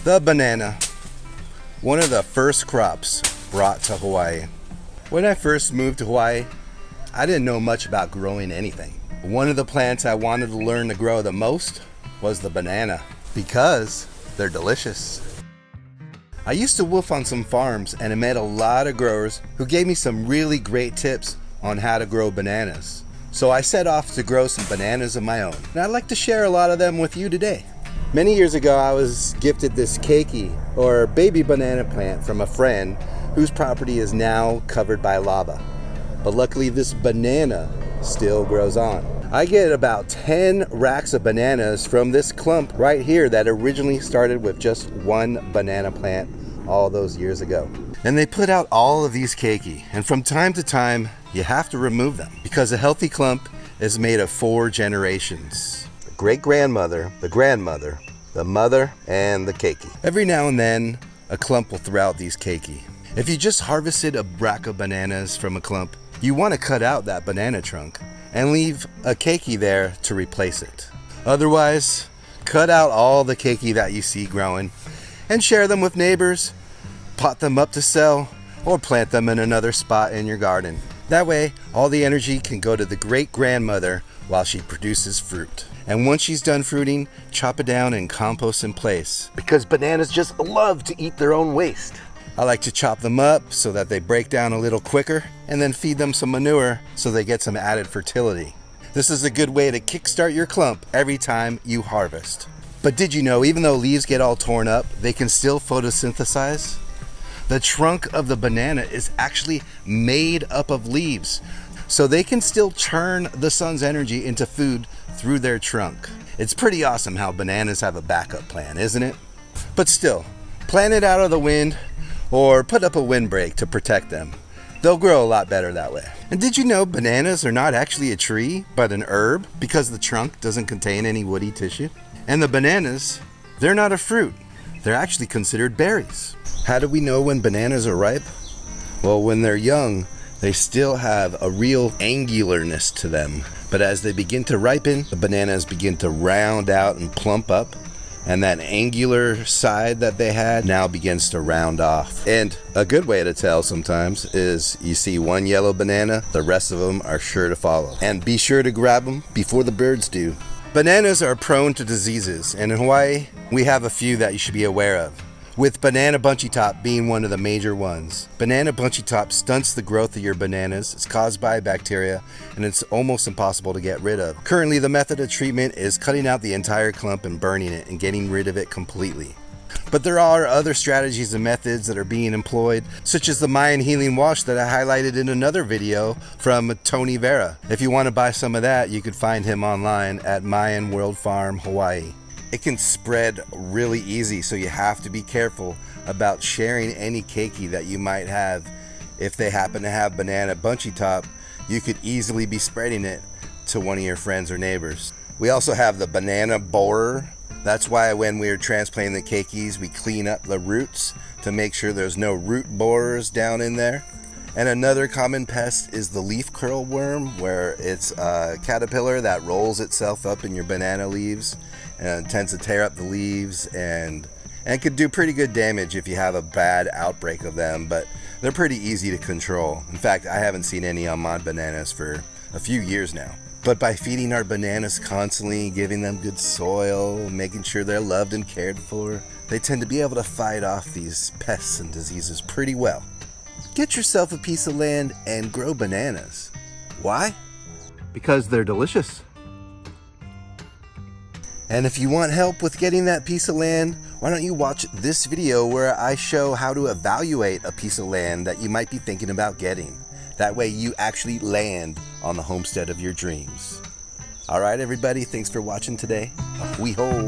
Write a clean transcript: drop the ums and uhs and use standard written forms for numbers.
The banana, one of the first crops brought to Hawaii. When I first moved to Hawaii, I didn't know much about growing anything. One of the plants I wanted to learn to grow the most was the banana because they're delicious. I used to wolf on some farms and I met a lot of growers who gave me some really great tips on how to grow bananas. So I set off to grow some bananas of my own, and I'd like to share a lot of them with you today. Many years ago, I was gifted this keiki, or baby banana plant, from a friend whose property is now covered by lava. But luckily, this banana still grows on. I get about 10 racks of bananas from this clump right here that originally started with just one banana plant all those years ago. And they put out all of these keiki, and from time to time, you have to remove them because a healthy clump is made of 4 generations. Great-grandmother, the grandmother, the mother, and the keiki. Every now and then, a clump will throw out these keiki. If you just harvested a rack of bananas from a clump, you want to cut out that banana trunk and leave a keiki there to replace it. Otherwise, cut out all the keiki that you see growing and share them with neighbors, pot them up to sell, or plant them in another spot in your garden. That way, all the energy can go to the great-grandmother while she produces fruit. And once she's done fruiting, chop it down and compost in place, because bananas just love to eat their own waste. I like to chop them up so that they break down a little quicker, and then feed them some manure so they get some added fertility. This is a good way to kickstart your clump every time you harvest. But did you know, even though leaves get all torn up, they can still photosynthesize? The trunk of the banana is actually made up of leaves, so they can still churn the sun's energy into food through their trunk. It's pretty awesome how bananas have a backup plan, isn't it? But still, plant it out of the wind or put up a windbreak to protect them. They'll grow a lot better that way. And did you know bananas are not actually a tree, but an herb, because the trunk doesn't contain any woody tissue? And the bananas, they're not a fruit. They're actually considered berries. How do we know when bananas are ripe? Well, when they're young, they still have a real angularness to them. But as they begin to ripen, the bananas begin to round out and plump up, and that angular side that they had now begins to round off. And a good way to tell sometimes is you see one yellow banana, the rest of them are sure to follow. And be sure to grab them before the birds do. Bananas are prone to diseases, and in Hawaii, we have a few that you should be aware of, with banana bunchy top being one of the major ones. Banana bunchy top stunts the growth of your bananas. It's caused by bacteria, and it's almost impossible to get rid of. Currently, the method of treatment is cutting out the entire clump and burning it and getting rid of it completely. But there are other strategies and methods that are being employed, such as the Mayan healing wash that I highlighted in another video from Tony Vera. If you want to buy some of that, you could find him online at Mayan World Farm, Hawaii. It can spread really easy, so you have to be careful about sharing any keiki that you might have. If they happen to have banana bunchy top, you could easily be spreading it to one of your friends or neighbors. We also have the banana borer. That's why when we're transplanting the keikis, we clean up the roots to make sure there's no root borers down in there. And another common pest is the leaf curl worm, where it's a caterpillar that rolls itself up in your banana leaves and tends to tear up the leaves and could do pretty good damage if you have a bad outbreak of them, but they're pretty easy to control. In fact, I haven't seen any on my bananas for a few years now. But by feeding our bananas constantly, giving them good soil, making sure they're loved and cared for, they tend to be able to fight off these pests and diseases pretty well. Get yourself a piece of land and grow bananas. Why? Because they're delicious. And if you want help with getting that piece of land, why don't you watch this video where I show how to evaluate a piece of land that you might be thinking about getting. That way you actually land on the homestead of your dreams. All right, everybody, thanks for watching today. Ahui ho.